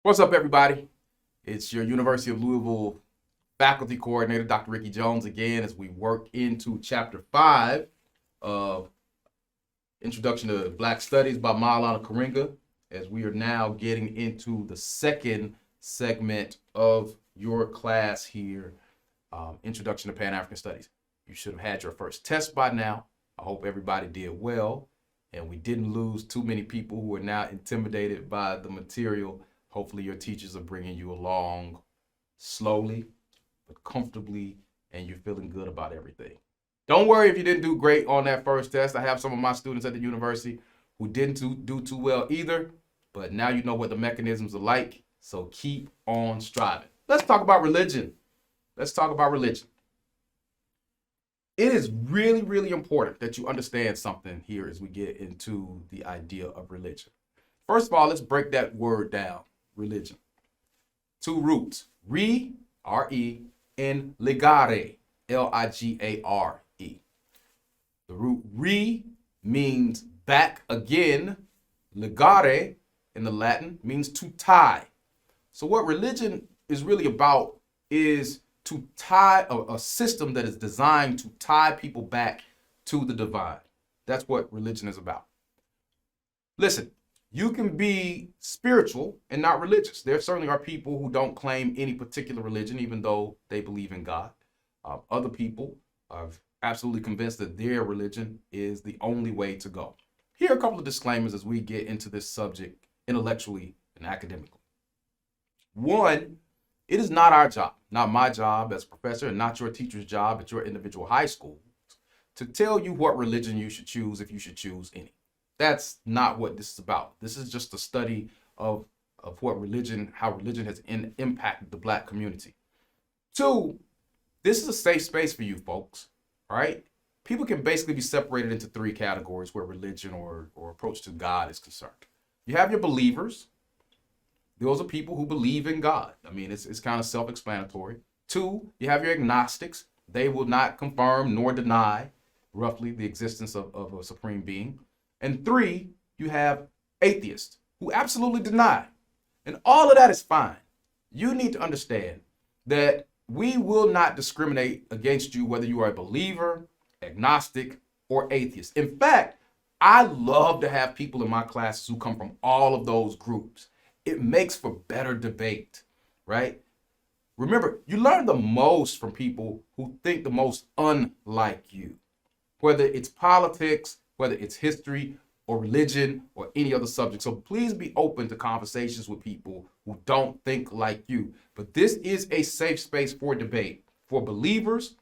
What's up, everybody? It's your University of Louisville faculty coordinator, Dr. Ricky Jones, again, as we work into chapter 5 of Introduction to Black Studies by Maulana Karenga, as we are now getting into the second segment of your class here, Introduction to Pan-African Studies. You should have had your first test by now. I hope everybody did well, and we didn't lose too many people who are now intimidated by the material. Hopefully your teachers are bringing you along slowly, but comfortably, and you're feeling good about everything. Don't worry if you didn't do great on that first test. I have some of my students at the university who didn't do too well either, but now you know what the mechanisms are like, so keep on striving. Let's talk about religion. Let's talk about religion. It is really, really important that you understand something here as we get into the idea of religion. First of all, let's break that word down. Religion. Two roots, R-E, and legare, L-I-G-A-R-E. The root re means back again. Legare in the Latin means to tie. So what religion is really about is to tie a system that is designed to tie people back to the divine. That's what religion is about. Listen. You can be spiritual and not religious. There certainly are people who don't claim any particular religion, even though they believe in God. Other people are absolutely convinced that their religion is the only way to go. Here are a couple of disclaimers as we get into this subject intellectually and academically. One, it is not our job, not my job as a professor, and not your teacher's job at your individual high school to tell you what religion you should choose if you should choose any. That's not what this is about. This is just a study of what religion, how religion has impacted the Black community. Two, this is a safe space for you folks, all right? People can basically be separated into three categories where religion or approach to God is concerned. You have your believers. Those are people who believe in God. I mean, it's kind of self-explanatory. Two, you have your agnostics. They will not confirm nor deny, roughly, the existence of a supreme being. And three, you have atheists who absolutely deny. And all of that is fine. You need to understand that we will not discriminate against you whether you are a believer, agnostic, or atheist. In fact, I love to have people in my classes who come from all of those groups. It makes for better debate, right? Remember, you learn the most from people who think the most unlike you, whether it's politics, whether it's history or religion or any other subject. So please be open to conversations with people who don't think like you. But this is a safe space for debate for believers,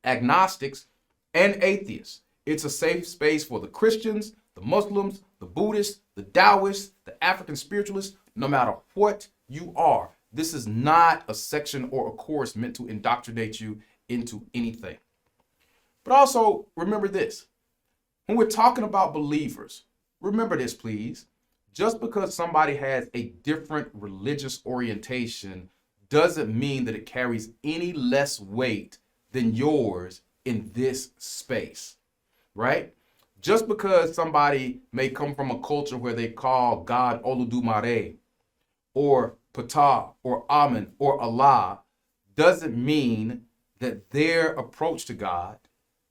agnostics, and atheists. It's a safe space for the Christians, the Muslims, the Buddhists, the Taoists, the African spiritualists, no matter what you are. This is not a section or a course meant to indoctrinate you into anything. But also remember this. When we're talking about believers, remember this, please. Just because somebody has a different religious orientation doesn't mean that it carries any less weight than yours in this space, right? Just because somebody may come from a culture where they call God Oludumare or Ptah or Amen or Allah doesn't mean that their approach to God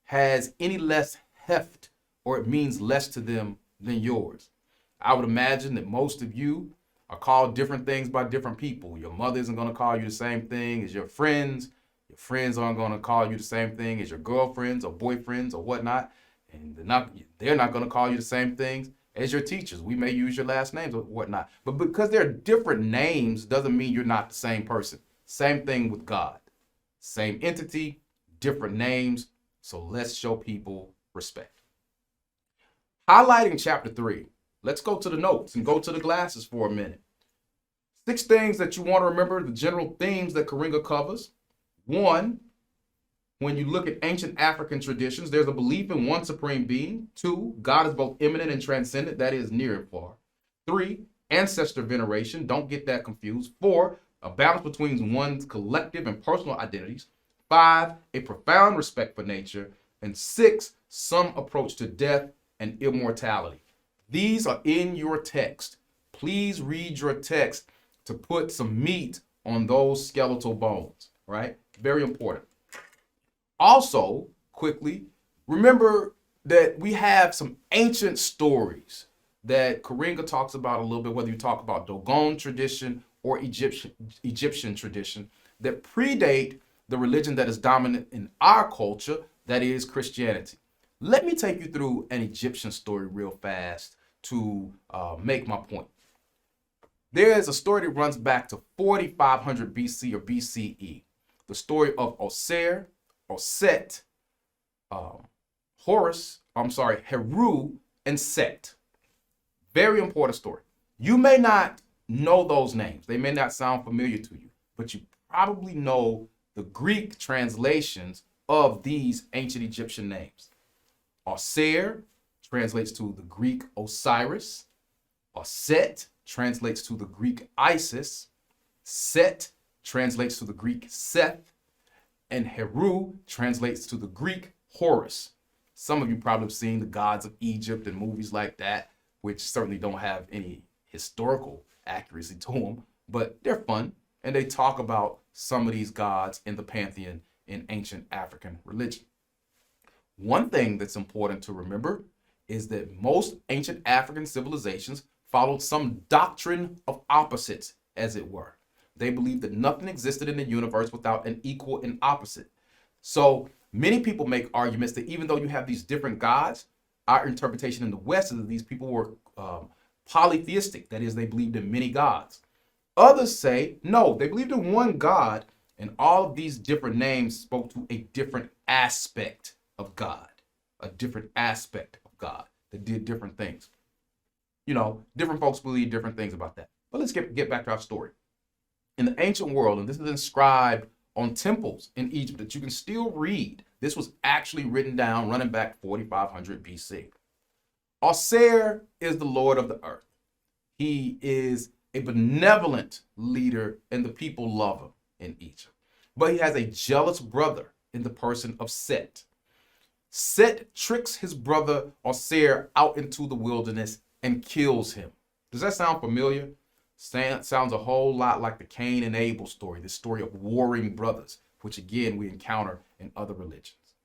has any less heft or it means less to them than yours. I would imagine that most of you are called different things by different people. Your mother isn't going to call you the same thing as your friends. Your friends aren't going to call you the same thing as your girlfriends or boyfriends or whatnot. And they're not going to call you the same things as your teachers. We may use your last names or whatnot. But because they're different names doesn't mean you're not the same person. Same thing with God. Same entity, different names. So let's show people respect. Highlighting chapter 3, let's go to the notes and go to the glasses for a minute. 6 things that you want to remember, the general themes that Karenga covers. 1, when you look at ancient African traditions, there's a belief in one supreme being. 2, God is both immanent and transcendent, that is near and far. 3, ancestor veneration, don't get that confused. 4, a balance between one's collective and personal identities. 5, a profound respect for nature. And 6, some approach to death and immortality. These are in your text. Please read your text to put some meat on those skeletal bones, right? Very important. Also, quickly, remember that we have some ancient stories that Karenga talks about a little bit, whether you talk about Dogon tradition or Egyptian tradition, that predate the religion that is dominant in our culture, that is Christianity. Let me take you through an Egyptian story real fast to make my point. There is a story that runs back to 4500 BC or BCE. The story of Osir, Oset, Heru, and Set. Very important story. You may not know those names. They may not sound familiar to you, but you probably know the Greek translations of these ancient Egyptian names. Osir translates to the Greek Osiris. Oset translates to the Greek Isis. Set translates to the Greek Seth. And Heru translates to the Greek Horus. Some of you probably have seen the gods of Egypt and movies like that, which certainly don't have any historical accuracy to them, but they're fun. And they talk about some of these gods in the pantheon in ancient African religion. One thing that's important to remember is that most ancient African civilizations followed some doctrine of opposites, as it were. They believed that nothing existed in the universe without an equal and opposite. So many people make arguments that even though you have these different gods, our interpretation in the West is that these people were polytheistic. That is, they believed in many gods. Others say, no, they believed in one God, and all of these different names spoke to a different aspect of God, that did different things. You know, different folks believe different things about that. But let's get back to our story. In the ancient world, and this is inscribed on temples in Egypt that you can still read. This was actually written down running back 4500 BC. Osir is the Lord of the earth. He is a benevolent leader and the people love him in Egypt. But he has a jealous brother in the person of Set. Set tricks his brother Osir out into the wilderness and kills him. Does that sound familiar? Sounds a whole lot like the Cain and Abel story, the story of warring brothers, which again we encounter in other religions.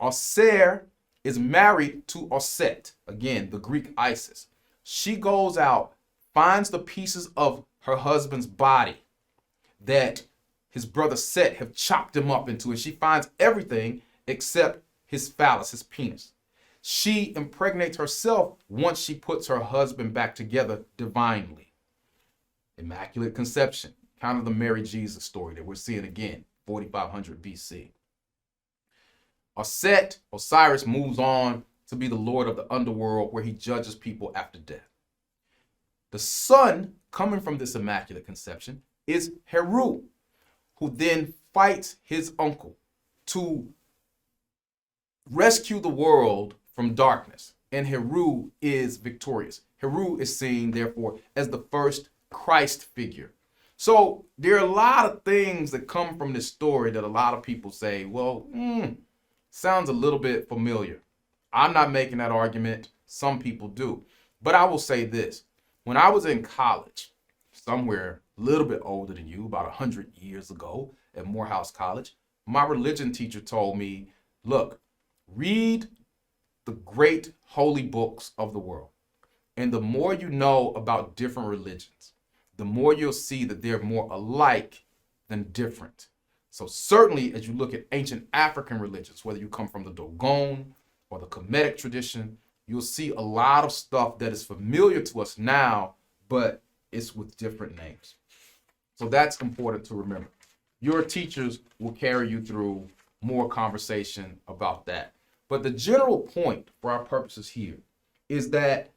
Osir is married to Oset, again, the Greek Isis. She goes out, finds the pieces of her husband's body that his brother Set have chopped him up into, and she finds everything except his phallus, his penis. She impregnates herself once she puts her husband back together divinely. Immaculate Conception, kind of the Mary Jesus story that we're seeing again, 4500 BC. Osiris moves on to be the lord of the underworld where he judges people after death. The son coming from this Immaculate Conception is Heru, who then fights his uncle to rescue the world from darkness. And Heru is victorious. Heru is seen, therefore, as the first Christ figure. So there are a lot of things that come from this story that a lot of people say, well, sounds a little bit familiar. I'm not making that argument. Some people do. But I will say this. When I was in college, somewhere a little bit older than you, about 100 years ago at Morehouse College, my religion teacher told me, look, read the great holy books of the world. And the more you know about different religions, the more you'll see that they're more alike than different. So certainly as you look at ancient African religions, whether you come from the Dogon or the Kemetic tradition, you'll see a lot of stuff that is familiar to us now, but it's with different names. So that's important to remember. Your teachers will carry you through more conversation about that. But the general point for our purposes here is that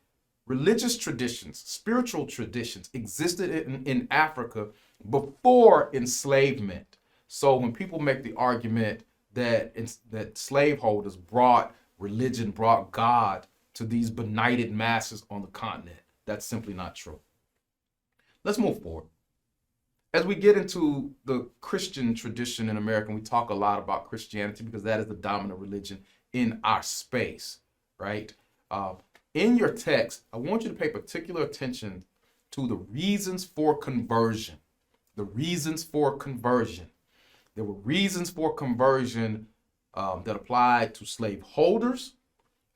religious traditions, spiritual traditions existed in Africa before enslavement. So when people make the argument that slaveholders brought religion, brought God to these benighted masses on the continent, that's simply not true. Let's move forward. As we get into the Christian tradition in America, we talk a lot about Christianity because that is the dominant religion in our space, right? In your text, I want you to pay particular attention to the reasons for conversion. The reasons for conversion. There were reasons for conversion that applied to slaveholders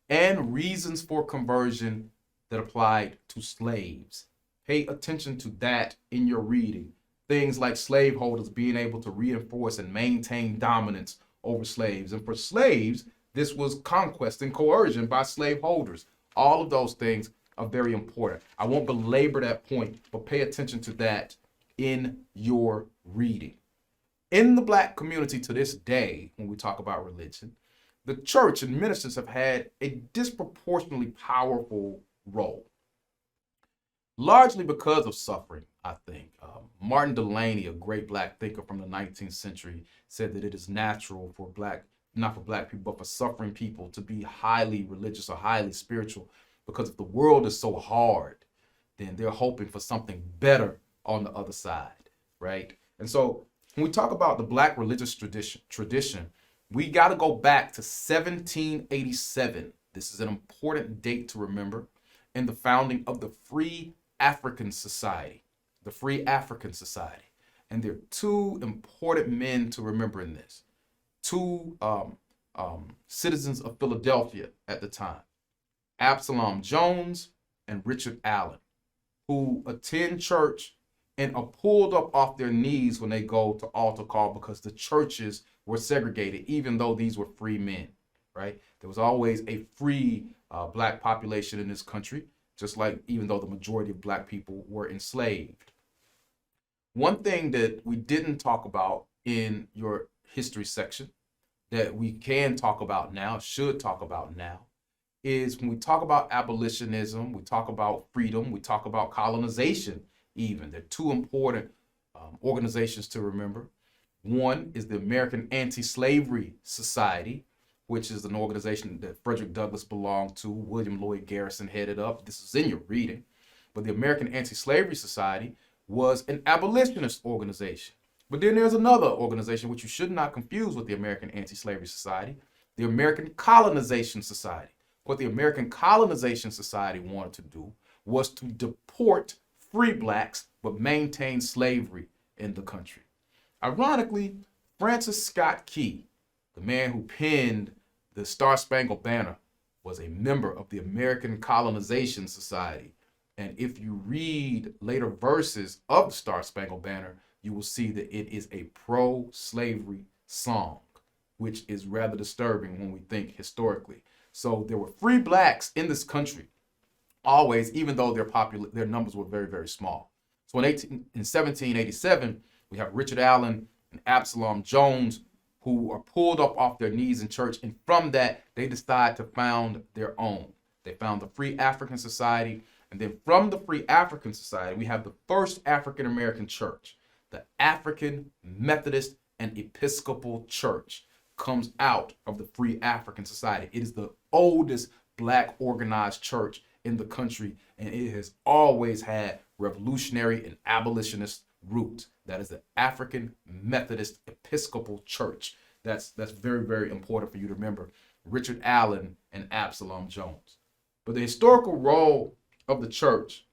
and reasons for conversion that applied to slaves. Pay attention to that in your reading. Things like slaveholders being able to reinforce and maintain dominance over slaves. And for slaves, this was conquest and coercion by slaveholders. All of those things are very important. I won't belabor that point, but pay attention to that in your reading. In the Black community to this day, when we talk about religion, the church and ministers have had a disproportionately powerful role, largely because of suffering, I think. Martin Delany, a great Black thinker from the 19th century, said that it is natural for not for Black people, but for suffering people to be highly religious or highly spiritual, because if the world is so hard, then they're hoping for something better on the other side, right? And so when we talk about the Black religious tradition, we got to go back to 1787. This is an important date to remember, in the founding of the Free African Society. The Free African Society. And there are two important men to remember in this. Two citizens of Philadelphia at the time, Absalom Jones and Richard Allen, who attend church and are pulled up off their knees when they go to altar call because the churches were segregated, even though these were free men, right? There was always a free Black population in this country, just like even though the majority of Black people were enslaved. One thing that we didn't talk about in your history section that we can talk about now, should talk about now, is when we talk about abolitionism, we talk about freedom, we talk about colonization even. They're two important organizations to remember. One is the American Anti-Slavery Society, which is an organization that Frederick Douglass belonged to, William Lloyd Garrison headed up. This is in your reading. But the American Anti-Slavery Society was an abolitionist organization. But then there's another organization which you should not confuse with the American Anti-Slavery Society, the American Colonization Society. What the American Colonization Society wanted to do was to deport free Blacks but maintain slavery in the country. Ironically, Francis Scott Key, the man who penned the Star-Spangled Banner, was a member of the American Colonization Society. And if you read later verses of the Star-Spangled Banner, you will see that it is a pro-slavery song, which is rather disturbing when we think historically. So there were free Blacks in this country, always, even though their numbers were very, very small. So in 1787, we have Richard Allen and Absalom Jones, who are pulled up off their knees in church. And from that, they decide to found their own. They found the Free African Society. And then from the Free African Society, we have the first African-American church, the African Methodist and Episcopal Church, comes out of the Free African Society. It is the oldest Black organized church in the country, and it has always had revolutionary and abolitionist roots. That is the African Methodist Episcopal Church. That's very, very important for you to remember. Richard Allen and Absalom Jones. But the historical role of the church,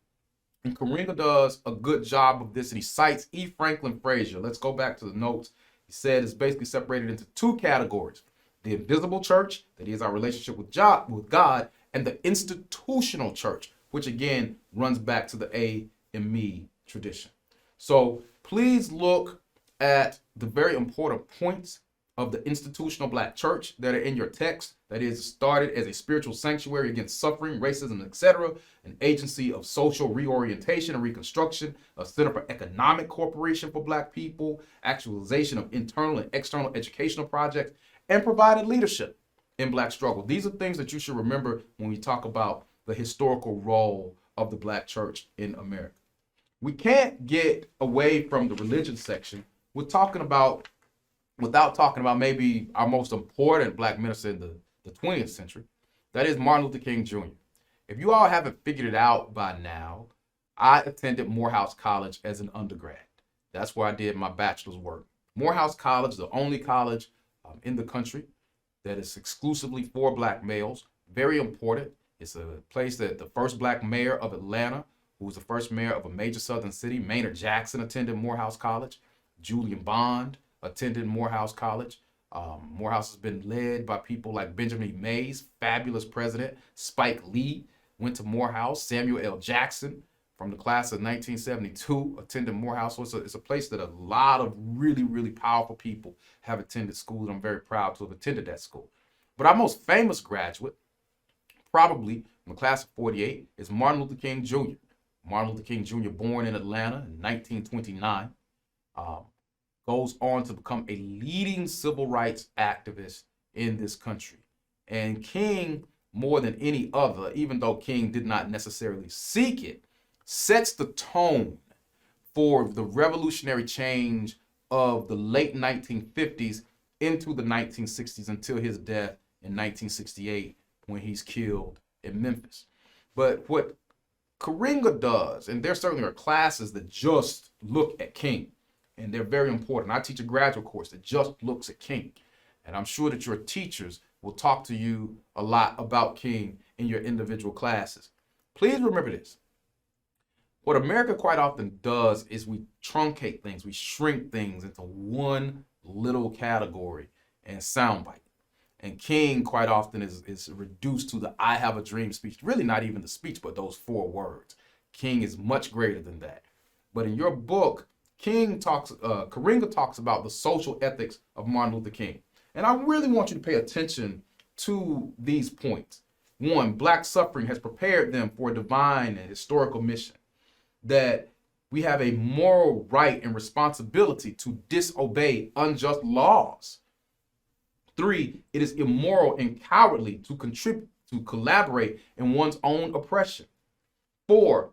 and Karenga does a good job of this, and he cites E. Franklin Frazier. Let's go back to the notes. He said it's basically separated into two categories: the invisible church, that is our relationship with God, and the institutional church, which again runs back to the AME tradition. So please look at the very important points of the institutional Black church that are in your text. That is, started as a spiritual sanctuary against suffering, racism, etc., an agency of social reorientation and reconstruction, a center for economic cooperation for Black people, actualization of internal and external educational projects, and provided leadership in Black struggle. These are things that you should remember when we talk about the historical role of the Black church in America. We can't get away from the religion section without talking about maybe our most important Black minister in the 20th century. That is Martin Luther King Jr. If you all haven't figured it out by now, I attended Morehouse College as an undergrad. That's where I did my bachelor's work. Morehouse College, the only college in the country that is exclusively for Black males. Very important. It's a place that the first Black mayor of Atlanta who was the first mayor of a major southern city. Maynard Jackson attended Morehouse College. Julian Bond attended Morehouse College. Morehouse has been led by people like Benjamin Mays, fabulous president. Spike Lee went to Morehouse. Samuel L. Jackson from the class of 1972 attended Morehouse. So it's a place that a lot of really, really powerful people have attended school, and I'm very proud to have attended that school. But our most famous graduate, probably from the class of 48, is Martin Luther King Jr. Martin Luther King Jr., born in Atlanta in 1929, goes on to become a leading civil rights activist in this country. And King, more than any other, even though King did not necessarily seek it, sets the tone for the revolutionary change of the late 1950s into the 1960s until his death in 1968 when he's killed in Memphis. But what Karenga does, and there certainly are classes that just look at King, and they're very important. I teach a graduate course that just looks at King, and I'm sure that your teachers will talk to you a lot about King in your individual classes. Please remember this. What America quite often does is we truncate things, we shrink things into one little category and soundbite. And King quite often is reduced to the I have a dream speech. Really not even the speech, but those 4 words. King is much greater than that. But in your book, Karenga talks about the social ethics of Martin Luther King. And I really want you to pay attention to these points. 1, Black suffering has prepared them for a divine and historical mission. That we have a moral right and responsibility to disobey unjust laws. 3, it is immoral and cowardly to contribute, to collaborate in one's own oppression. 4,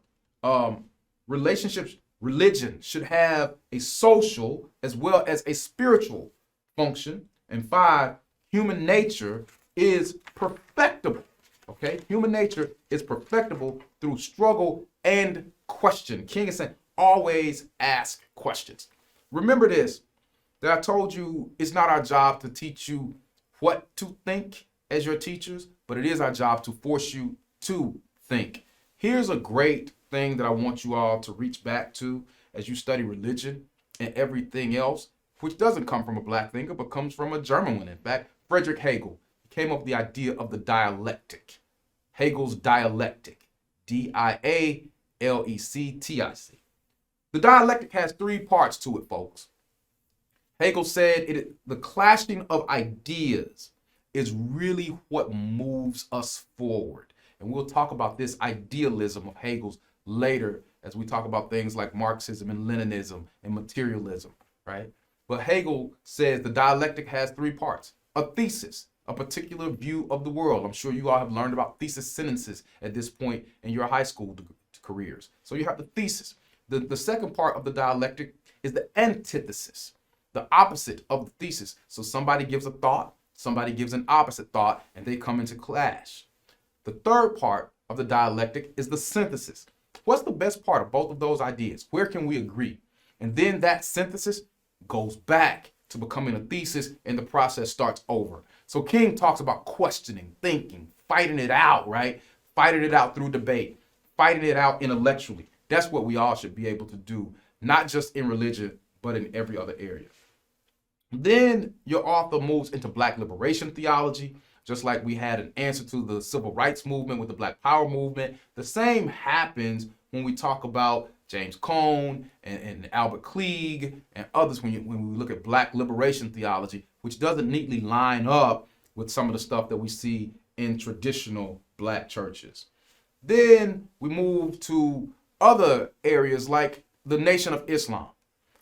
religion should have a social as well as a spiritual function. And 5, human nature is perfectible. Okay, human nature is perfectible through struggle and question. King is saying, always ask questions. Remember this, that I told you it's not our job to teach you what to think as your teachers, but it is our job to force you to think. Here's a great thing that I want you all to reach back to as you study religion and everything else, which doesn't come from a Black thinker, but comes from a German one. In fact, Friedrich Hegel came up with the idea of the dialectic. Hegel's dialectic, Dialectic. The dialectic has 3 parts to it, folks. Hegel said the clashing of ideas is really what moves us forward. And we'll talk about this idealism of Hegel's later as we talk about things like Marxism and Leninism and materialism, right? But Hegel says the dialectic has 3 parts. A thesis, a particular view of the world. I'm sure you all have learned about thesis sentences at this point in your high school careers. So you have the thesis. The second part of the dialectic is the antithesis, the opposite of the thesis. So somebody gives a thought, somebody gives an opposite thought, and they come into clash. The third part of the dialectic is the synthesis. What's the best part of both of those ideas? Where can we agree? And then that synthesis goes back to becoming a thesis, and the process starts over. So King talks about questioning, thinking, fighting it out, right? Fighting it out through debate, fighting it out intellectually. That's what we all should be able to do, not just in religion, but in every other area. Then your author moves into Black liberation theology, just like we had an answer to the civil rights movement with the Black Power movement. The same happens when we talk about James Cone and Albert Klieg and others when we look at Black liberation theology, which doesn't neatly line up with some of the stuff that we see in traditional Black churches. Then we move to other areas like the Nation of Islam,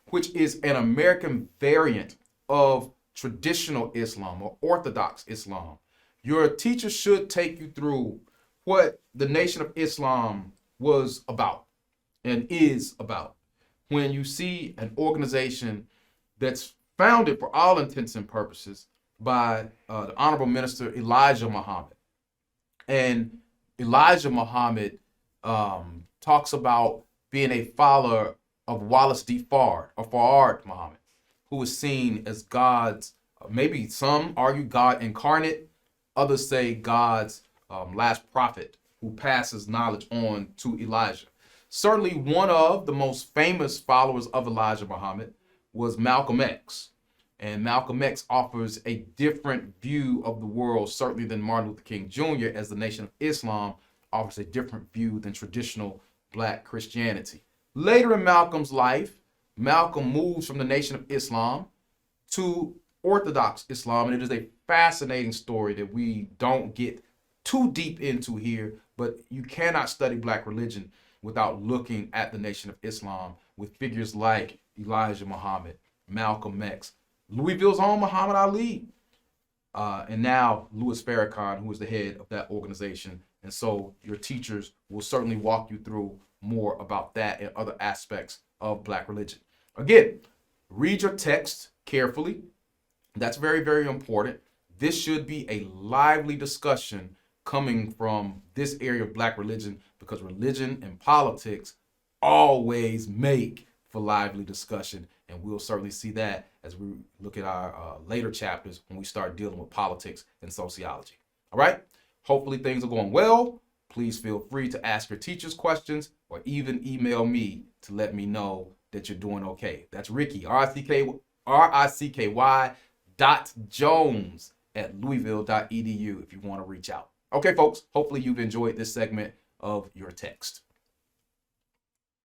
which is an American variant of traditional Islam or Orthodox Islam. Your teacher should take you through what the Nation of Islam was about and is about. When you see an organization that's founded for all intents and purposes by the Honorable Minister Elijah Muhammad. And Elijah Muhammad talks about being a follower of Wallace D. Fard Muhammad, who is seen as God's, maybe some argue God incarnate, others say God's last prophet who passes knowledge on to Elijah. Certainly one of the most famous followers of Elijah Muhammad was Malcolm X. And Malcolm X offers a different view of the world, certainly than Martin Luther King Jr., as the Nation of Islam offers a different view than traditional black Christianity. Later in Malcolm's life, Malcolm moves from the Nation of Islam to Orthodox Islam, and it is a fascinating story that we don't get too deep into here, but you cannot study black religion without looking at the Nation of Islam with figures like Elijah Muhammad, Malcolm X, Louisville's own Muhammad Ali, and now Louis Farrakhan, who is the head of that organization. And so your teachers will certainly walk you through more about that and other aspects of black religion. Again, read your text carefully. That's very, very important. This should be a lively discussion coming from this area of black religion, because religion and politics always make for lively discussion. And we'll certainly see that as we look at our later chapters when we start dealing with politics and sociology. All right. Hopefully things are going well. Please feel free to ask your teachers questions or even email me to let me know that you're doing okay. That's Ricky, RICKY.Jones@louisville.edu if you want to reach out. Okay, folks, hopefully you've enjoyed this segment of your text.